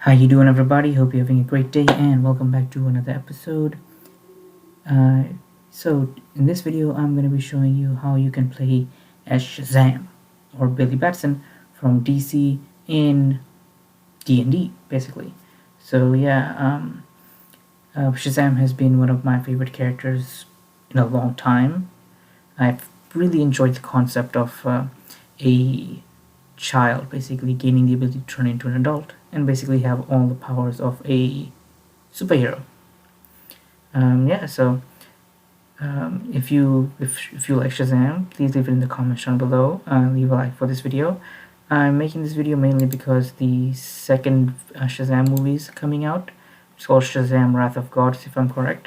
How you doing, everybody? Hope you're having a great day, and welcome back to another episode. Uh, so in this video, I'm going to be showing you how you can play as SHAZAM, or Billy Batson from DC in D&D, basically. So yeah, SHAZAM has been one of my favorite characters in a long time. I've really enjoyed the concept of a child basically gaining the ability to turn into an adult and basically have all the powers of a superhero. If you like Shazam, please leave it in the comments down below. Leave a like for this video. I'm making this video mainly because the second Shazam movie is coming out. It's called Shazam Wrath of Gods, if I'm correct.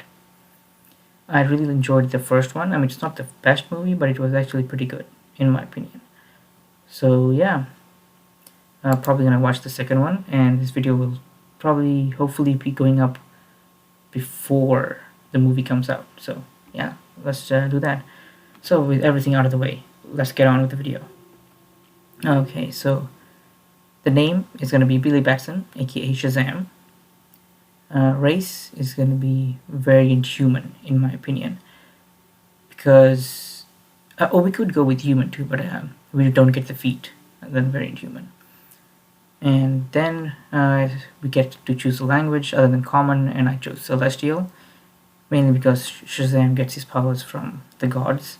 I really enjoyed the first one. I mean, it's not the best movie, but it was actually pretty good, in my opinion. So yeah, probably gonna watch the second one, and this video will hopefully be going up before the movie comes out. So yeah, let's do that. So with everything out of the way, let's get on with the video. Okay, so the name is gonna be Billy Batson, aka Shazam. Race is gonna be variant human, in my opinion, because we could go with human too, but we don't get the feet, and then variant human. And then we get to choose a language other than common, and I chose celestial, mainly because Shazam gets his powers from the gods.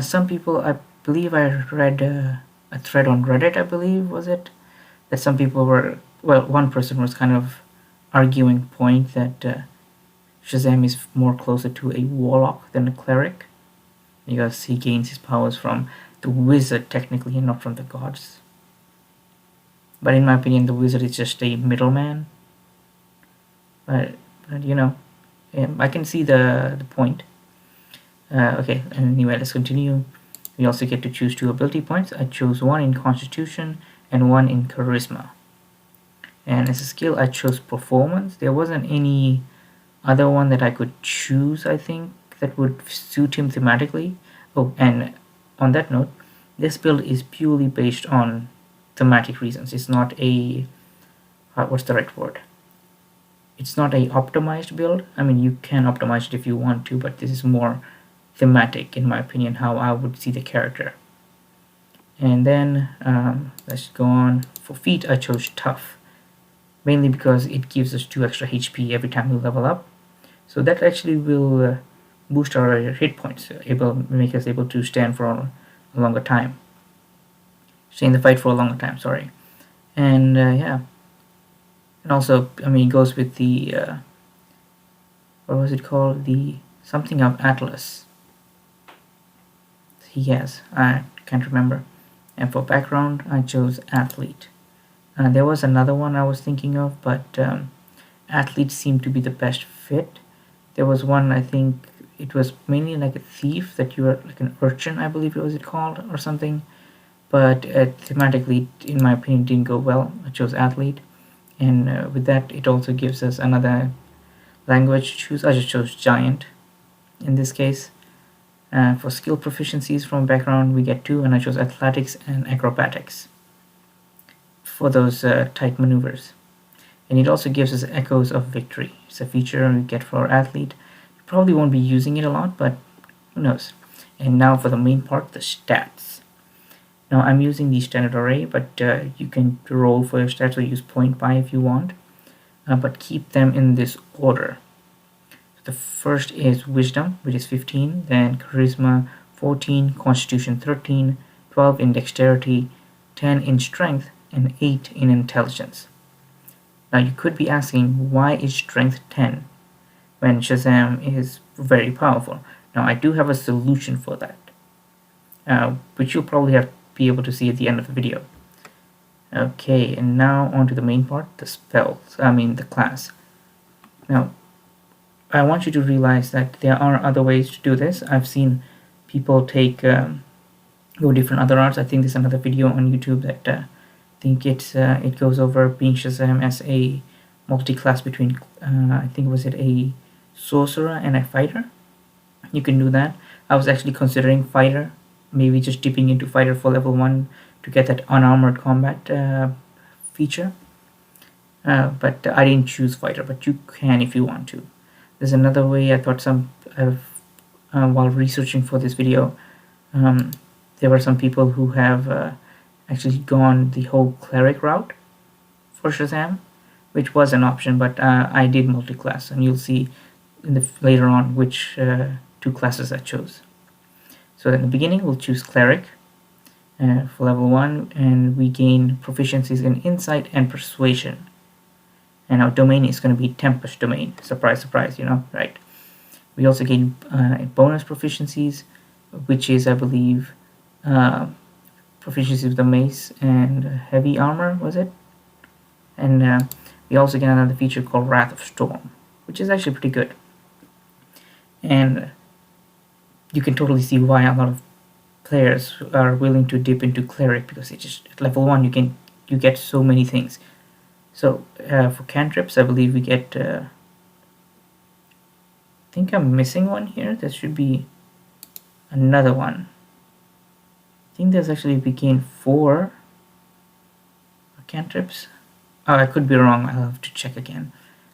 Some people, I believe I read a thread on Reddit, I believe was it, that some people were, well, one person was kind of arguing point that Shazam is more closer to a warlock than a cleric, because he gains his powers from the wizard technically and not from the gods. But in my opinion, the wizard is just a middleman. But you know, I can see the point. Okay, anyway, let's continue. We also get to choose 2 ability points. I chose 1 in Constitution and 1 in Charisma. And as a skill, I chose Performance. There wasn't any other one that I could choose, I think, that would suit him thematically. Oh, and on that note, this build is purely based on thematic reasons. It's not a what's the right word? It's not a optimized build. I mean, you can optimize it if you want to, but this is more thematic, in my opinion, how I would see the character. And then let's go on. For feat, I chose Tough, mainly because it gives us 2 extra HP every time we level up. So that actually will boost our hit points, make us able to stand for a longer time. Stay in the fight for a longer time, sorry. And yeah. And also, I mean, it goes with the, what was it called? The something of Atlas. He has, I can't remember. And for background, I chose Athlete. There was another one I was thinking of, but Athlete seemed to be the best fit. There was one, I think, it was mainly like a thief, that you were like an urchin, I believe it was called, or something. But thematically, in my opinion, didn't go well. I chose Athlete, and with that, it also gives us another language to choose. I just chose Giant in this case. For skill proficiencies from background, we get 2, and I chose Athletics and Acrobatics for those tight maneuvers. And it also gives us Echoes of Victory. It's a feature we get for our Athlete. You probably won't be using it a lot, but who knows. And now for the main part, the stats. Now I'm using the standard array, but you can roll for your stats or use point by if you want, but keep them in this order. The first is Wisdom, which is 15, then Charisma 14, Constitution 13, 12 in Dexterity, 10 in Strength, and 8 in Intelligence. Now you could be asking, why is Strength 10 when Shazam is very powerful? Now I do have a solution for that, which you'll probably be able to see at the end of the video. Okay, and now on to the main part, the spells, the class. Now, I want you to realize that there are other ways to do this. I've seen people go different other routes. I think there's another video on YouTube that I think it goes over being Shazam as a multi-class between, I think was it a sorcerer and a fighter. You can do that. I was actually considering fighter, maybe just dipping into fighter for level 1 to get that unarmored combat feature. but I didn't choose fighter, but you can if you want to. There's another way. I thought while researching for this video, um, there were some people who have actually gone the whole cleric route for SHAZAM, which was an option, but I did multi-class, and you'll see later on which two classes I chose. So in the beginning, we'll choose cleric for level 1, and we gain proficiencies in insight and persuasion. And our domain is going to be Tempest domain. Surprise, surprise, right? We also gain bonus proficiencies, which is, I believe, proficiency with the mace and heavy armor, was it? And we also get another feature called Wrath of Storm, which is actually pretty good. And you can totally see why a lot of players are willing to dip into cleric, because it's just at level 1 you get so many things. So for cantrips, I believe we get I think I'm missing one here. There should be another one. I think there's actually we gain 4 cantrips. Oh, I could be wrong. I'll have to check again.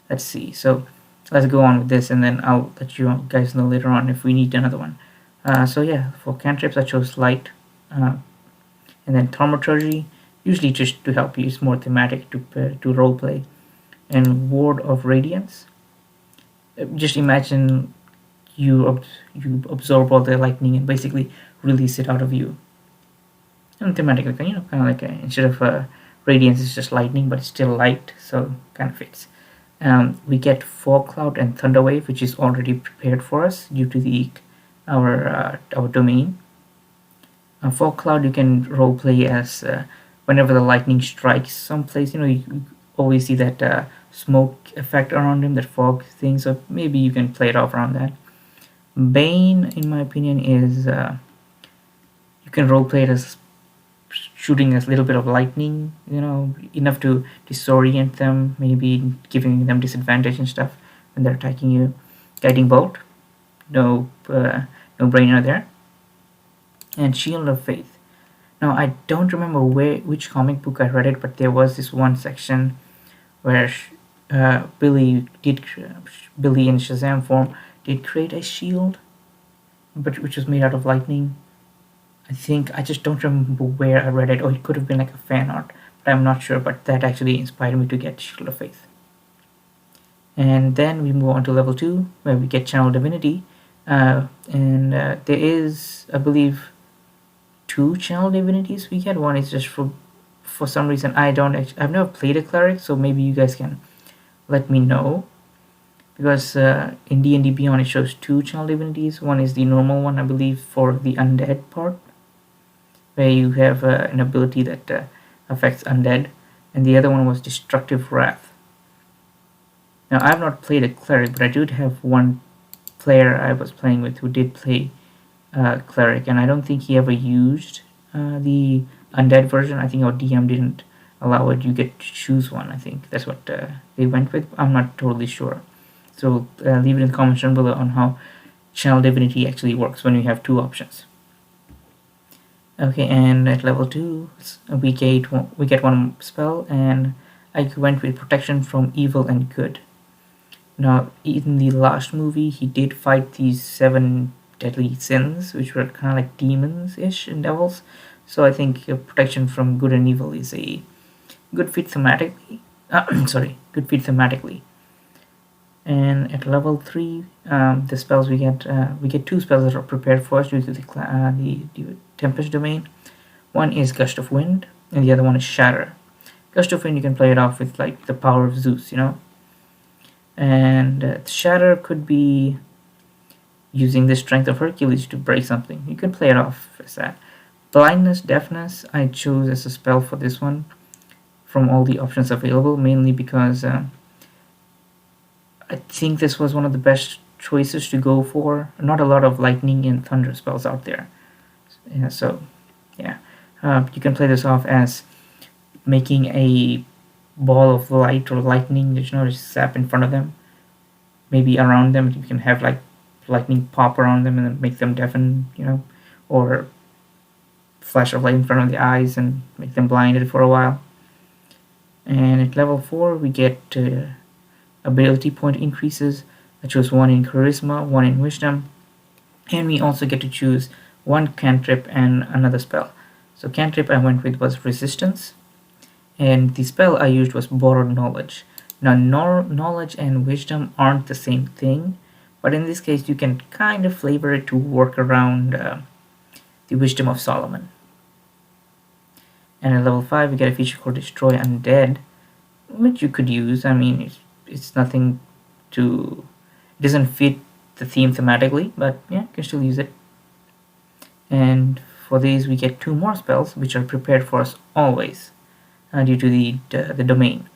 Let's see. So let's go on with this, and then I'll let you guys know later on if we need another one. So yeah, for cantrips I chose light, and then thaumaturgy, usually just to help you. It's more thematic to roleplay, and ward of radiance. Just imagine you absorb all the lightning and basically release it out of you. And thematically, kind of like instead of radiance, it's just lightning, but it's still light, so kind of fits. We get fog cloud and thunder wave, which is already prepared for us due to our domain. Fog cloud you can roleplay as whenever the lightning strikes someplace, you always see that smoke effect around him, that fog thing, so maybe you can play it off around that. Bane, in my opinion, is you can roleplay it as shooting a little bit of lightning, enough to disorient them, maybe giving them disadvantage and stuff when they're attacking you. Guiding bolt, no brainer there. And Shield of Faith. Now I don't remember which comic book I read it, but there was this one section where Billy in SHAZAM form did create a shield, but which was made out of lightning. I just don't remember where I read it, or it could have been like a fan art, but I'm not sure. But that actually inspired me to get Shield of Faith. And then we move on to level 2, where we get Channel Divinity, and there is, I believe, 2 Channel Divinities we get. One is just for some reason I've never played a cleric, so maybe you guys can let me know, because in D&D Beyond it shows 2 Channel Divinities. One is the normal one, I believe, for the undead part, where you have an ability that affects undead, and the other one was Destructive Wrath. Now I have not played a cleric, but I did have one player I was playing with who did play cleric, and I don't think he ever used the undead version. I think our DM didn't allow it. You get to choose one. I think that's what they went with. I'm not totally sure, so leave it in the comments down below on how Channel Divinity actually works when you have 2 options. Okay, and at level 2 we get one spell, and I went with Protection from Evil and Good. Now in the last movie he did fight these 7 deadly sins, which were kind of like demons-ish and devils, so I think Protection from Good and Evil is a good fit thematically. Good fit thematically. And at level 3, the spells we get 2 spells that are prepared for us due to the Tempest domain. One is Gust of Wind, and the other one is Shatter. Gust of Wind you can play it off with like the power of Zeus, and Shatter could be using the strength of Hercules to break something. You can play it off as that. Blindness, Deafness, I chose as a spell for this one from all the options available, mainly because I think this was one of the best choices to go for. Not a lot of lightning and thunder spells out there. You can play this off as making a ball of light or lightning, just zap in front of them. Maybe around them, you can have like lightning pop around them and then make them deafen, or flash of light in front of the eyes and make them blinded for a while. And At level 4 we get ability point increases. I chose 1 in charisma, 1 in wisdom, and we also get to choose 1 cantrip and another spell. So cantrip I went with was resistance, and the spell I used was borrowed knowledge. Now knowledge and wisdom aren't the same thing, but in this case you can kind of flavor it to work around the wisdom of Solomon. And at level 5 we get a feature called destroy undead, which you could use. I mean, it's nothing to, it doesn't fit the theme thematically, but yeah, you can still use it. And for these we get 2 more spells which are prepared for us always due to the domain.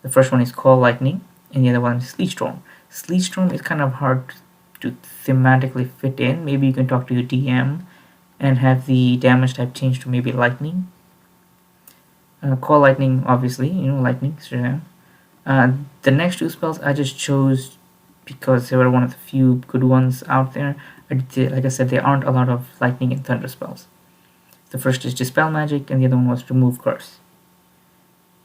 The first one is Call Lightning, and the other one is Sleet Storm. Sleet Storm is kind of hard to thematically fit in. Maybe you can talk to your DM and have the damage type change to maybe Lightning. Call Lightning, obviously, Lightning, SHAZAM. The next 2 spells I just chose because they were one of the few good ones out there. Like I said, there aren't a lot of Lightning and Thunder spells. The first is Dispel Magic, and the other one was Remove Curse.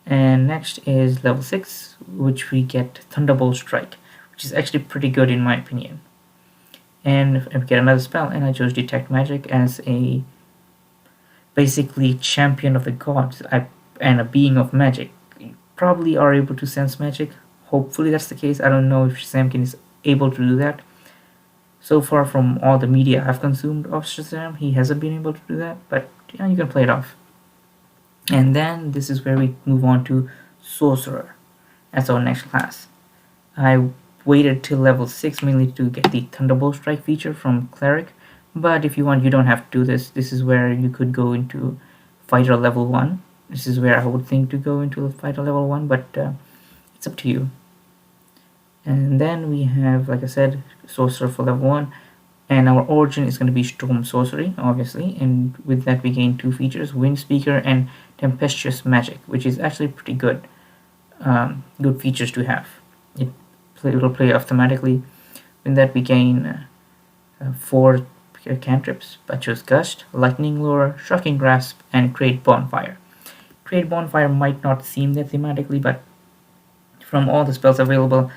And next is level 6, which we get Thunderbolt Strike, which is actually pretty good in my opinion. And we get another spell, and I chose Detect Magic as a basically champion of the gods and a being of magic. You probably are able to sense magic. Hopefully that's the case. I don't know if SHAZAM is able to do that. So far from all the media I've consumed of SHAZAM, he hasn't been able to do that, but yeah, you can play it off. And then this is where we move on to Sorcerer as our next class. I waited till level 6 mainly to get the Thunderbolt Strike feature from Cleric, but if you want, you don't have to do this. This is where you could go into Fighter level 1. This is where I would think to go into Fighter level 1, but it's up to you. And then we have, like I said, Sorcerer for level 1, and our origin is going to be Storm Sorcery, obviously, and with that we gain 2 features, Wind Speaker and Tempestuous Magic, which is actually pretty good. Good features to have. It will play off thematically. With that we gain 4 cantrips. I chose Gust, Lightning Lure, Shocking Grasp, and Create Bonfire. Create Bonfire might not seem that thematically, but from all the spells available,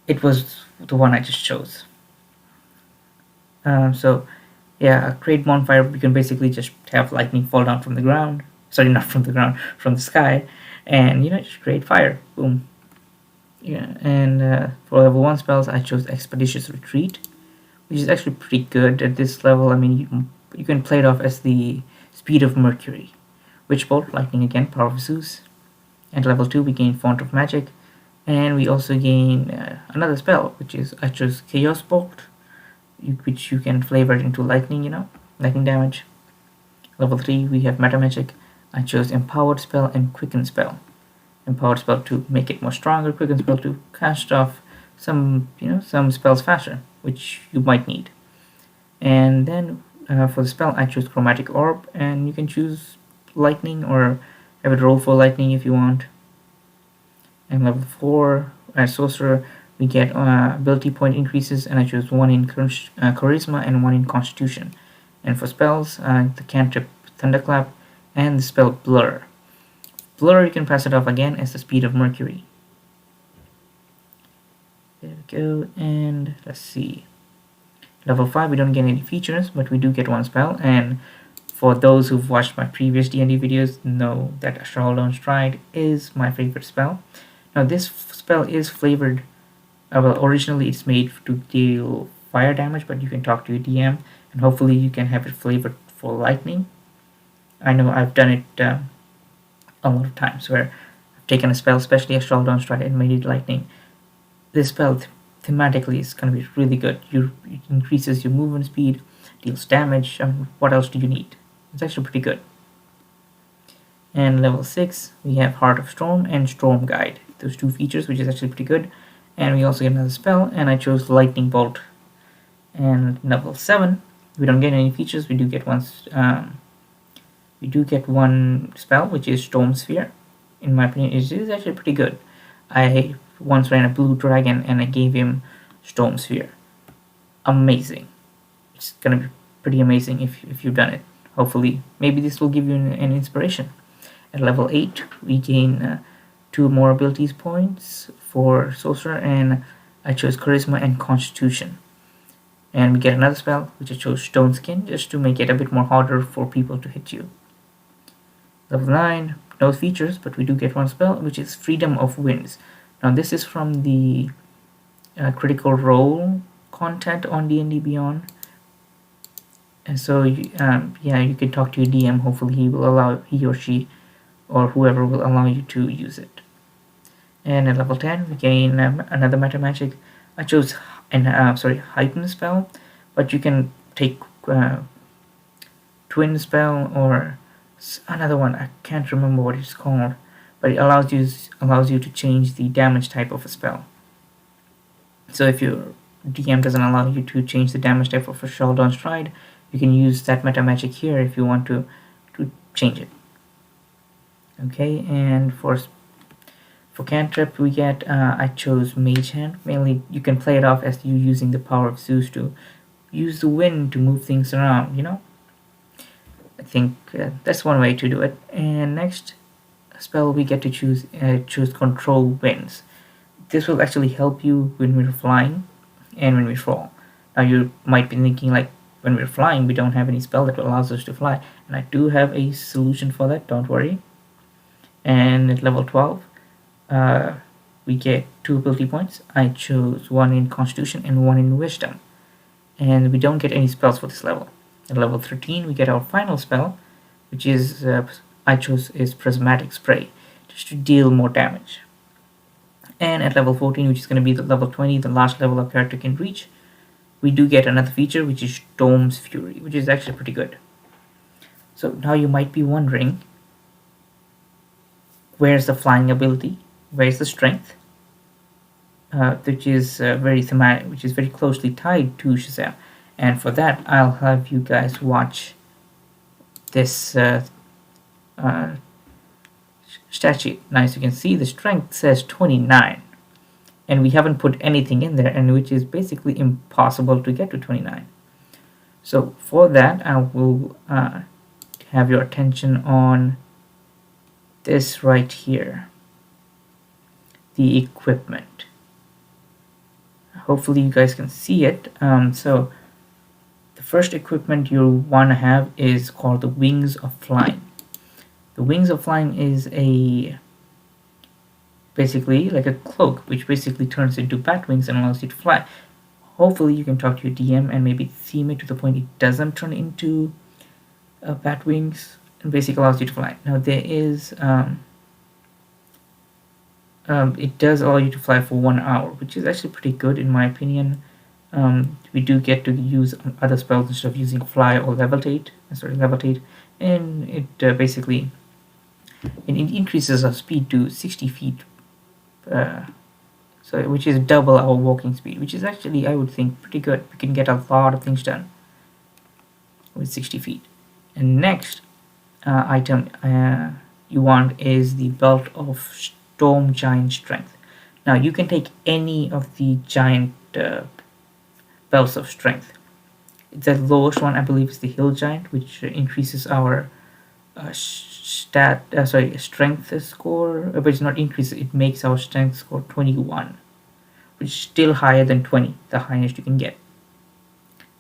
it was the one I just chose. So yeah, Create Bonfire, you can basically just have lightning fall down from the ground. Sorry, not from the ground, from the sky, and just create fire. Boom. Yeah, and for level 1 spells, I chose Expeditious Retreat, which is actually pretty good at this level. I mean, you can play it off as the Speed of Mercury. Witch Bolt, Lightning again, Power of Zeus. At level 2, we gain Font of Magic, and we also gain another spell, which is I chose Chaos Bolt, which you can flavor it into lightning, lightning damage. Level 3, we have Meta Magic. I chose Empowered Spell and Quicken Spell. Empowered Spell to make it more stronger, Quicken Spell to cast off some spells faster, which you might need. And then for the spell, I chose Chromatic Orb, and you can choose lightning or have it roll for lightning if you want. And level 4, as Sorcerer, we get ability point increases, and I chose 1 in Charisma and 1 in Constitution. And for spells, the cantrip Thunderclap and the spell Blur. Blur, you can pass it off again as the Speed of Mercury. There we go, and let's see. Level 5, we don't get any features, but we do get 1 spell, and for those who've watched my previous D&D videos know that Ashral Stride is my favorite spell. Now this spell is flavored, well, originally it's made to deal fire damage, but you can talk to your DM, and hopefully you can have it flavored for lightning. I know I've done it a lot of times where I've taken a spell, especially Ashral Stride, and made it lightning. This spell thematically is going to be really good. It increases your movement speed, deals damage, what else do you need? It's actually pretty good. And level 6, we have Heart of Storm and Storm Guide. Those 2 features, which is actually pretty good. And we also get another spell, and I chose Lightning Bolt. And level 7, we don't get any features. We do get one spell, which is Storm Sphere. In my opinion, it is actually pretty good. I once ran a blue dragon, and I gave him Storm Sphere. Amazing. It's gonna be pretty amazing if you've done it. Hopefully, maybe this will give you an inspiration. At level 8, we gain 2 more abilities points for sorcerer, and I chose charisma and constitution. And we get another spell, which I chose stone skin, just to make it a bit more harder for people to hit you. Level 9, no features, but we do get one spell, which is freedom of winds. Now this is from the critical role content on D&D Beyond. And so yeah, you can talk to your DM. Hopefully he or she or whoever will allow you to use it. And at level 10 we gain another meta magic. I chose heightened spell, but you can take twin spell or another one. I can't remember what it's called, but it allows you to change the damage type of a spell. So if your DM doesn't allow you to change the damage type of a Sheldon Stride, you can use that meta magic here if you want to change it. Okay, and for cantrip we get I chose Mage Hand. Mainly you can play it off as you using the power of Zeus to use the wind to move things around, you know. I think that's one way to do it. And next spell we get to choose control winds. This will actually help you when we're flying and when we fall. Now you might be thinking, like, when we're flying we don't have any spell that allows us to fly, and I do have a solution for that, don't worry. And at level 12 we get 2 ability points. I chose 1 in Constitution and 1 in Wisdom, and we don't get any spells for this level. At level 13 we get our final spell, which is I chose is Prismatic Spray, just to deal more damage. And at level 14, which is going to be the level 20, the last level our character can reach, we do get another feature, which is Storm's Fury, which is actually pretty good. So now you might be wondering, where's the flying ability? Where's the strength? Which is very thematic, which is very closely tied to SHAZAM. And for that, I'll have you guys watch this stat sheet. Now, as you can see, the strength says 29, and we haven't put anything in there, and which is basically impossible to get to 29. So for that, I will have your attention on this right here, the equipment. Hopefully you guys can see it. So the first equipment you want to have is called the Wings of Flying. The Wings of Flying is basically like a cloak, which basically turns into bat wings and allows you to fly. Hopefully you can talk to your DM and maybe theme it to the point it doesn't turn into bat wings, and basically allows you to fly. Now there is it does allow you to fly for 1 hour, which is actually pretty good in my opinion. We do get to use other spells instead of using fly or levitate, and it basically it increases our speed to 60 feet, so which is double our walking speed, which is actually, I would think, pretty good. We can get a lot of things done with 60 feet. And next item you want is the Belt of Storm Giant Strength. Now you can take any of the giant belts of strength. The lowest one, I believe, is the Hill Giant, which increases our strength score, but it's not increases, it makes our strength score 21, which is still higher than 20, the highest you can get.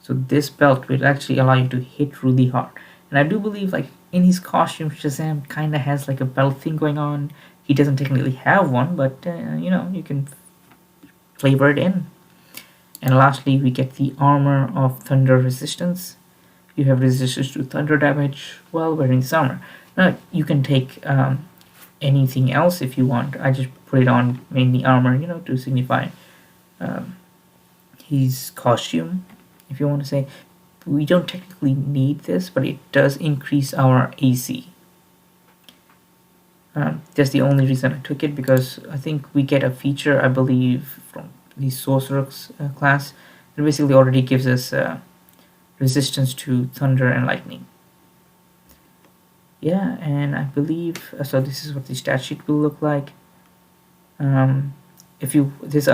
So this belt will actually allow you to hit really hard. And I do believe, like, in his costume, SHAZAM kind of has like a belt thing going on. He doesn't technically have one, but you know, you can flavor it in. And lastly, we get the Armor of Thunder Resistance. You have resistance to thunder damage while wearing this armor. Now you can take anything else if you want. I just put it on mainly armor, you know, to signify his costume, if you want to say. We don't technically need this, but it does increase our AC. That's the only reason I took it, because I think we get a feature, I believe, from the Sorcerer's class that basically already gives us resistance to thunder and lightning. Yeah, and I believe so. This is what the stat sheet will look like. If you this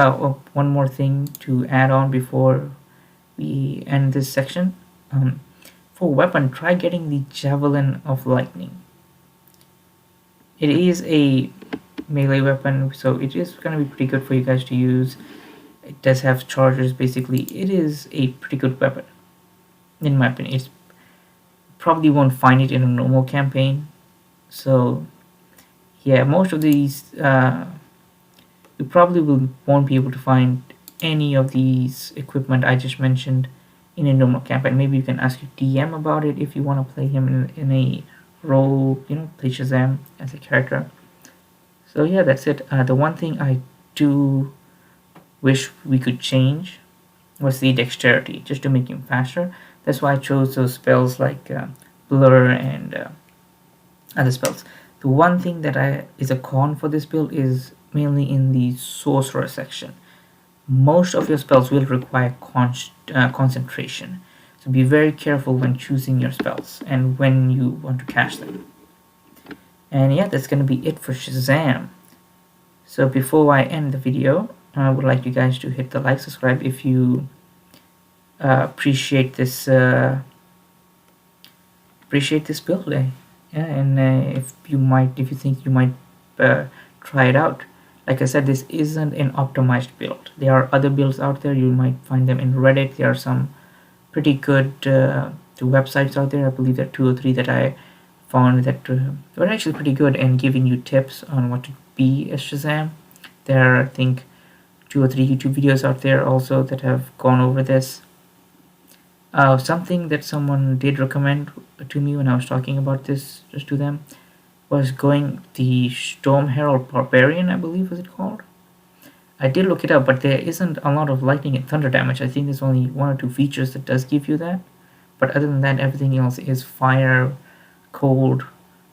one more thing to add on before we end this section. For weapon, try getting the Javelin of Lightning. It is a melee weapon, so it is going to be pretty good for you guys to use. It does have chargers. Basically, it is a pretty good weapon in my opinion. It's probably won't find it in a normal campaign, so yeah, most of these you probably won't be able to find any of these equipment I just mentioned in a normal campaign. Maybe you can ask your DM about it if you want to play him in a role, play Shazam as a character. So yeah, that's it. The one thing I do wish we could change was the dexterity, just to make him faster. That's why I chose those spells like blur and other spells. The one thing that is a con for this build is mainly in the sorcerer section. Most of your spells will require concentration, so be very careful when choosing your spells and when you want to cast them. And yeah, that's gonna be it for Shazam. So before I end the video, I would like you guys to hit the like, subscribe if you appreciate this build. Yeah, and if you think you might try it out. Like I said, this isn't an optimized build. There are other builds out there. You might find them in Reddit. There are some pretty good websites out there. I believe there are 2 or 3 that I found that were actually pretty good and giving you tips on what to be as Shazam. There are, I think, 2 or 3 YouTube videos out there also that have gone over this. Something that someone did recommend to me when I was talking about this just to them was going the Storm Herald Barbarian, I believe was it called. I did look it up, but there isn't a lot of lightning and thunder damage. I think there's only 1 or 2 features that does give you that. But other than that, everything else is fire, cold,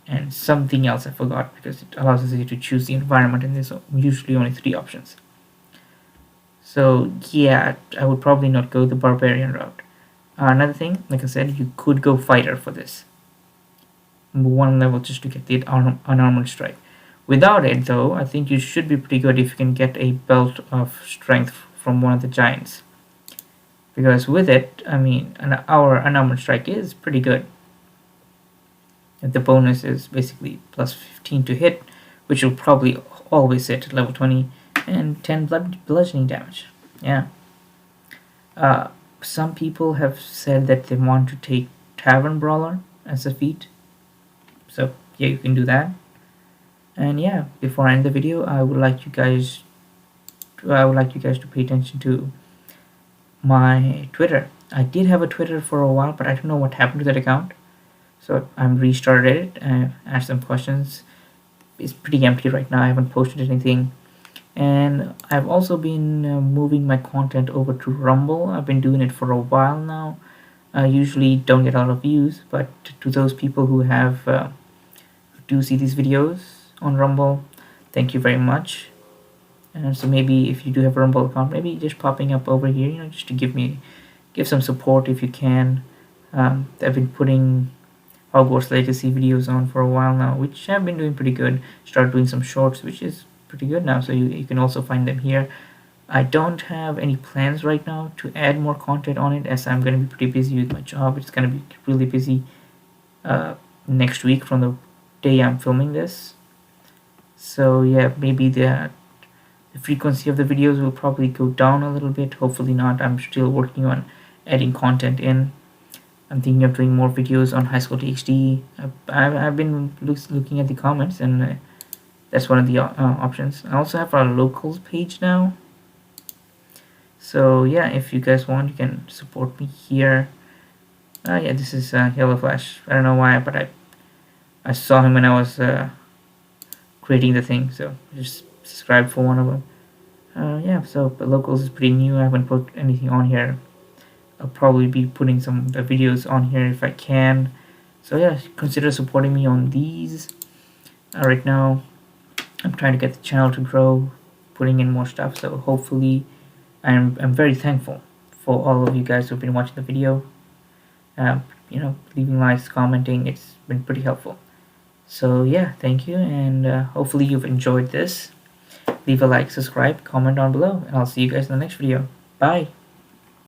and something else I forgot, because it allows you to choose the environment, and there's usually only 3 options. So yeah, I would probably not go the Barbarian route. Another thing, like I said, you could go fighter for this. 1 level just to get the unarmored strike. Without it though, I think you should be pretty good if you can get a belt of strength from one of the giants. Because with it, I mean, our unarmored strike is pretty good. And the bonus is basically plus 15 to hit, which will probably always hit at level 20, and 10 bludgeoning damage. Yeah. Some people have said that they want to take Tavern Brawler as a feat. So yeah, you can do that. And yeah, before I end the video, I would like you guys to pay attention to my Twitter. I did have a Twitter for a while, but I don't know what happened to that account. So I'm restarted it and asked some questions. It's pretty empty right now. I haven't posted anything. And I've also been moving my content over to Rumble. I've been doing it for a while now. I usually don't get a lot of views, but to those people who have do see these videos on Rumble, thank you very much. And so maybe if you do have a Rumble account, maybe just popping up over here, just to give some support if you can. I've been putting Hogwarts Legacy videos on for a while now, which have been doing pretty good. Started doing some shorts, which is pretty good now, so you can also find them here. I don't have any plans right now to add more content on it, as I'm going to be pretty busy with my job. It's going to be really busy next week from the day I'm filming this. So yeah, maybe the frequency of the videos will probably go down a little bit. Hopefully not. I'm still working on adding content in. I'm thinking of doing more videos on High School DxD. I've been looking at the comments, and that's one of the options. I also have our locals page now. So yeah, if you guys want, you can support me here. Yeah, this is Yellow Flash. I don't know why, but I saw him when I was creating the thing, so I just subscribed for one of them. Yeah, so but locals is pretty new. I haven't put anything on here. I'll probably be putting some of the videos on here if I can. So yeah, consider supporting me on these. Right now, I'm trying to get the channel to grow, putting in more stuff. So hopefully, I'm very thankful for all of you guys who've been watching the video. Leaving likes, commenting. It's been pretty helpful. So yeah, thank you, and hopefully you've enjoyed this. Leave a like, subscribe, comment down below, and I'll see you guys in the next video. Bye.